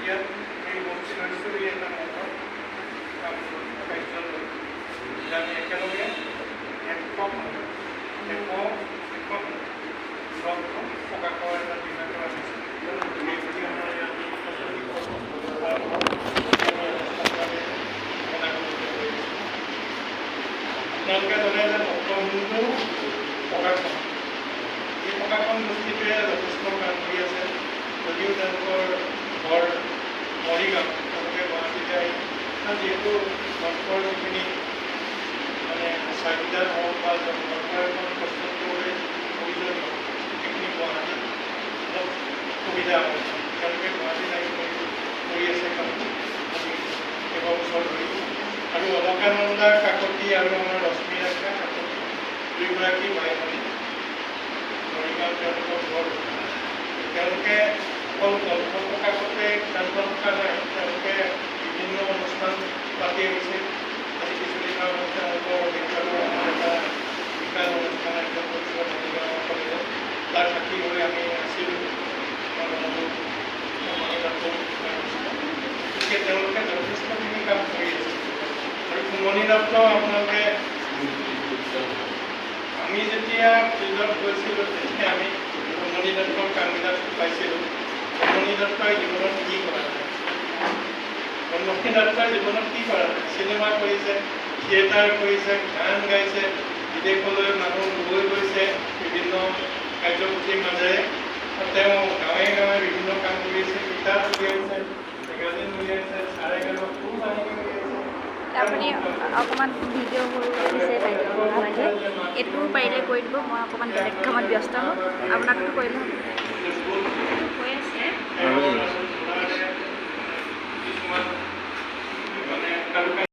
এতিয়া এই বংশী এটা মঠত কাম কাৰ্য লৈ আমি একেলগে একক প্ৰকাশৰ এটা দিনা কৰা হৈছিল। আপোনালোকে জনে যে ভক্তবন্ধু প্ৰকাশন, এই প্ৰকাশন গোষ্ঠীটোৱে যথেষ্ট কাম কৰি আছে। যদিও তেওঁলোকৰ ঘৰ মৰিগাঁও, তেওঁলোকে গুৱাহাটীতে আহি যিহেতু গ্ৰন্থৰ যিখিনি মানে চাহিদা হওক বা গ্ৰন্থ এখন প্ৰস্তুত কৰিবলৈ প্ৰয়োজনীয় সেইখিনি গুৱাহাটীত অলপ সুবিধা হয়। তেওঁলোকে গুৱাহাটীত আহি কৰি আছে কাম কেইবছৰ ধৰি। আৰু অলকানন্দা কাকতি আৰু আমাৰ ৰশ্মি ৰাখা কাকতি দুয়োগৰাকী বাই ভনী মৰিগাঁও তেওঁলোকৰ ঘৰ। তেওঁলোকে অকল গ্ৰন্থ প্ৰকাশতে ক্ষান্ত থকা নাই, তেওঁলোকে বিভিন্ন অনুষ্ঠান পাতি আহিছে। আজি কিছুদিনৰ আগতে তেওঁলোকৰ বিদ্যালয়ৰ আমাৰ এটা বিজ্ঞান অনুষ্ঠান আয়োজন কৰিছিল মৰিগাঁও কলেজত। তাৰ সাক্ষী হৈ আমি আছিলোঁ। গতিকে তেওঁলোকে যথেষ্টখিনি কাম কৰি আছে। আৰু কুমনি দত্ত আপোনালোকে আমি যেতিয়া ফিল্ডত গৈছিলোঁ তেতিয়া আমি কুমনি দত্তৰ কামবিলাক পাইছিলোঁ। কুমনি দত্তই জীৱনত কি কৰা নাই, কুমনি দত্তই জীৱনত কি কৰা নাই? চিনেমা কৰিছে, থিয়েটাৰ কৰিছে, গান গাইছে, বিদেশলৈ মানুহ লৈ গৈছে বিভিন্ন কাৰ্যসূচীৰ মাজেৰে। তেওঁ গাঁৱে গাঁৱে বিভিন্ন কাম কৰি আছে, কিতাপ উলিয়াইছে, মেগাজিন উলিয়াইছে, চাৰে গাঁৱত খুব বাহিনী উলিয়াইছে। আপুনি অকণমান ভিডিঅ' কৰিব দিছে বাইদেউ নালাগে, এইটো পাৰিলে কৰি দিব। মই অকণমান বেলেগ কামত ব্যস্ত হ'ম, আপোনাকতো কৰিলে হ'ব।